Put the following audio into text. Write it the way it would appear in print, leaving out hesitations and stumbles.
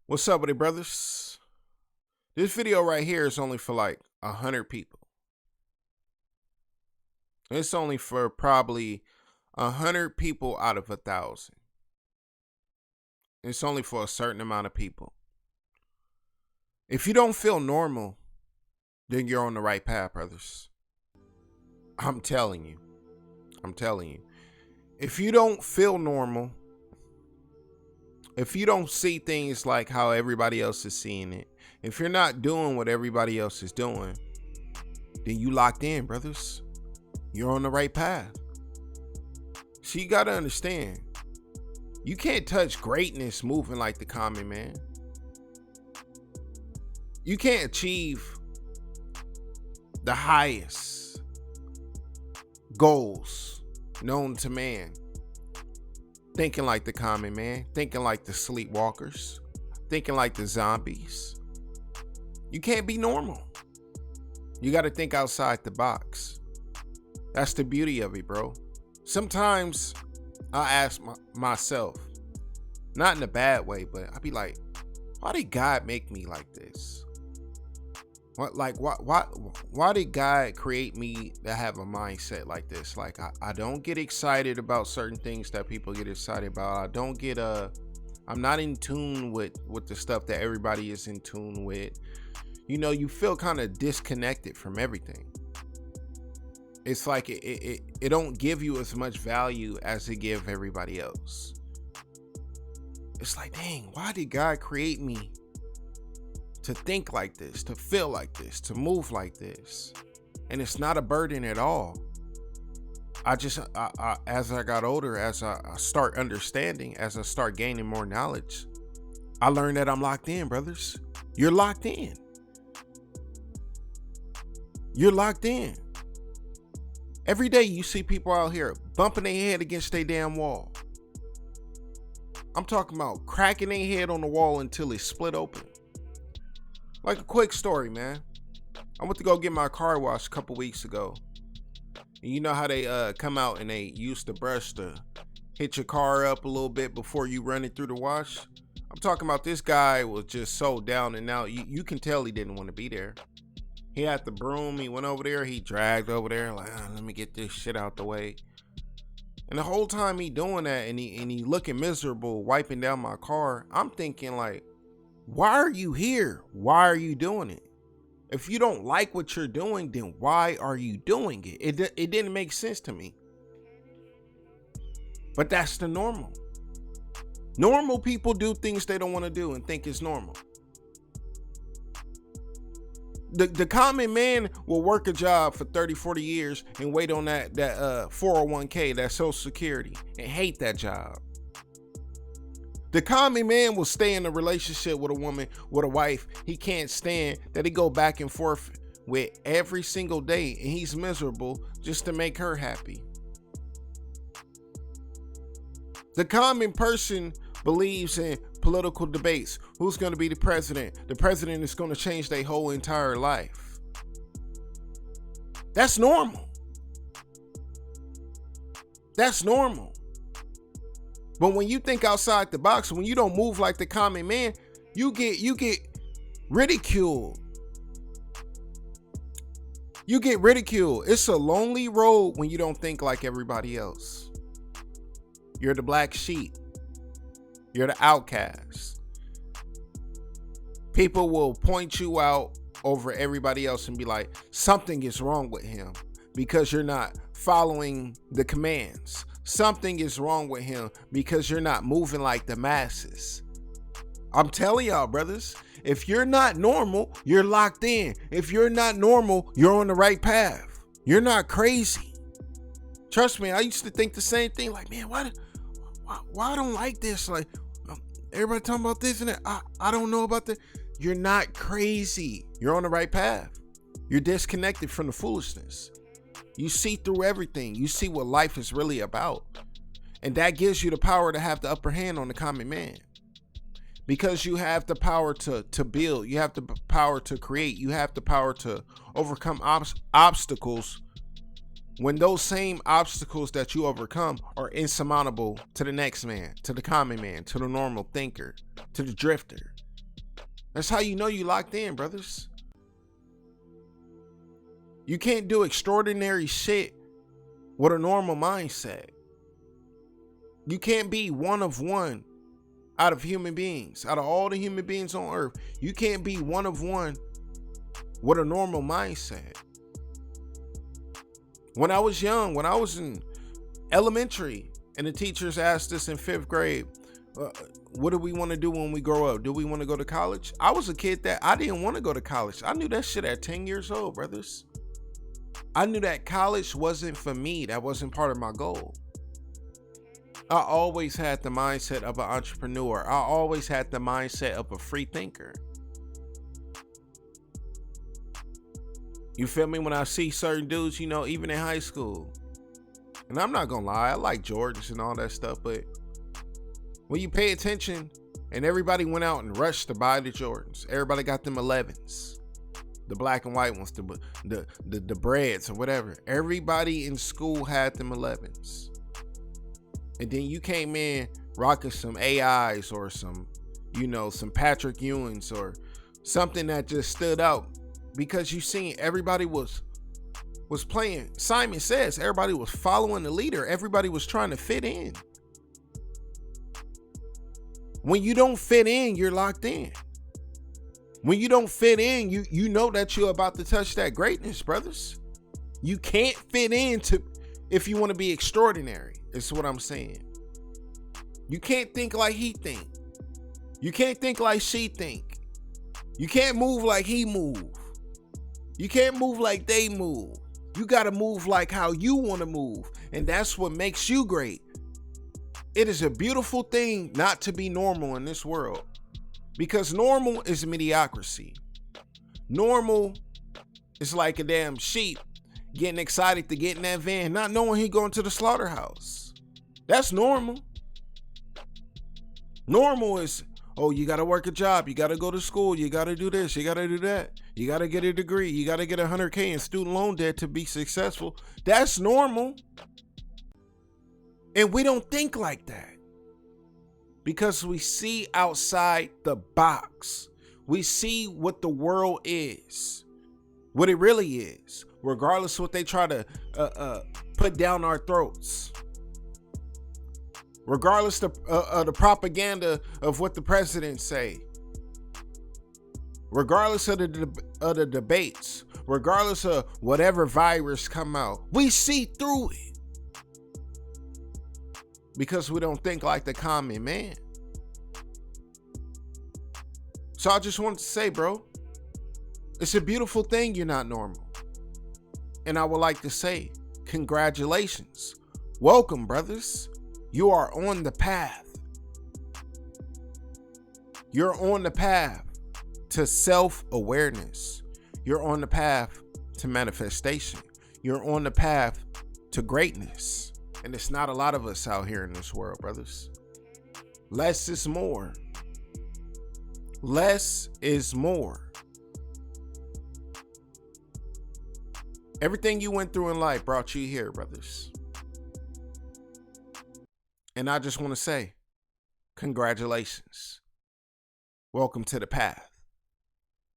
What's up with it, brothers? This video right here is only for like 100 people. It's only for probably 100 people out of 1,000. It's only for a certain amount of people. If you don't feel normal, then you're on the right path, brothers. I'm telling you. If you don't feel normal, if you don't see things like how everybody else is seeing it, if you're not doing what everybody else is doing, then you locked in, brothers. You're on the right path. So you got to understand, you can't touch greatness moving like the common man. You can't achieve the highest goals known to man thinking like the common man, thinking like the sleepwalkers, thinking like the zombies. You can't be normal. You got to think outside the box. That's the beauty of it, bro. Sometimes I ask myself, not in a bad way, but I be like, why did God make me like this? Why did God create me to have a mindset like this? Like, I don't get excited about certain things that people get excited about. I'm not in tune with the stuff that everybody is in tune with. You know, you feel kind of disconnected from everything. It's like it don't give you as much value as it give everybody else. It's like, dang, why did God create me to think like this, to feel like this, to move like this? And it's not a burden at all. As I got older, as I start understanding, as I start gaining more knowledge, I learned that I'm locked in, brothers. You're locked in. You're locked in. Every day you see people out here bumping their head against their damn wall. I'm talking about cracking their head on the wall until it split open. Like a quick story, man. I went to go get my car washed a couple weeks ago. And you know how they come out and they use the brush to hit your car up a little bit before you run it through the wash? I'm talking about this guy was just so down and out. You can tell he didn't want to be there. He had the broom. He went over there. He dragged over there like, let me get this shit out the way. And the whole time he doing that and he looking miserable, wiping down my car, I'm thinking like, why are you here? Why are you doing it? If you don't like what you're doing, then why are you doing it? It didn't make sense to me. But that's the normal. Normal people do things they don't want to do and think it's normal. The common man will work a job for 30, 40 years and wait on that 401k, that Social Security, and hate that job. The common man will stay in a relationship with a woman, with a wife he can't stand, that he go back and forth with every single day, and he's miserable just to make her happy. The common person believes in political debates. Who's going to be the president? The president is going to change their whole entire life. That's normal. That's normal. But when you think outside the box, when you don't move like the common man, you get ridiculed. You get ridiculed. It's a lonely road when you don't think like everybody else. You're the black sheep. You're the outcast. People will point you out over everybody else and be like, something is wrong with him because you're not following the commands. Something is wrong with him because you're not moving like the masses. I'm telling y'all, brothers, if you're not normal, you're locked in. If you're not normal, you're on the right path. You're not crazy. Trust me, I used to think the same thing. Like, man, why I don't like this? Like, everybody talking about this and that. I don't know about that. You're not crazy. You're on the right path. You're disconnected from the foolishness. You see through everything. You see what life is really about. And that gives you the power to have the upper hand on the common man. Because you have the power to build. You have the power to create. You have the power to overcome obstacles when those same obstacles that you overcome are insurmountable to the next man, to the common man, to the normal thinker, to the drifter. That's how you know you locked in, brothers. You can't do extraordinary shit with a normal mindset. You can't be one of one out of human beings. Out of all the human beings on earth, you can't be one of one with a normal mindset. When I was young, when I was in elementary, and the teachers asked us in 5th grade, what do we want to do when we grow up? Do we want to go to college? I was a kid that I didn't want to go to college. I knew that shit at 10 years old, brothers. I knew that college wasn't for me. That wasn't part of my goal. I always had the mindset of an entrepreneur. I always had the mindset of a free thinker. You feel me? When I see certain dudes, you know, even in high school, and I'm not gonna lie, I like Jordans and all that stuff, but when you pay attention and everybody went out and rushed to buy the Jordans, everybody got them 11s, the black and white ones, the breads or whatever. Everybody in school had them 11s. And then you came in rocking some AIs or some, you know, some Patrick Ewings or something that just stood out because you seen everybody was playing. Simon Says everybody was following the leader. Everybody was trying to fit in. When you don't fit in, you're locked in. When you don't fit in, you know that you're about to touch that greatness, brothers. You can't fit in if you want to be extraordinary. Is what I'm saying. You can't think like he think. You can't think like she think. You can't move like he move. You can't move like they move. You got to move like how you want to move. And that's what makes you great. It is a beautiful thing not to be normal in this world, because normal is mediocrity. Normal is like a damn sheep getting excited to get in that van, not knowing he going to the slaughterhouse. That's normal. Normal is, oh, you got to work a job. You got to go to school. You got to do this. You got to do that. You got to get a degree. You got to get $100K in student loan debt to be successful. That's normal. And we don't think like that because we see outside the box. We see what the world is, what it really is, regardless of what they try to put down our throats. Regardless of the propaganda of what the president say, regardless of the debates, regardless of whatever virus come out, we see through it because we don't think like the common man. So I just wanted to say, bro, it's a beautiful thing you're not normal. And I would like to say, congratulations. Welcome, brothers. You are on the path. You're on the path to self-awareness. You're on the path to manifestation. You're on the path to greatness. And it's not a lot of us out here in this world, brothers. Less is more. Less is more. Everything you went through in life brought you here, brothers. And I just want to say, congratulations. Welcome to the path.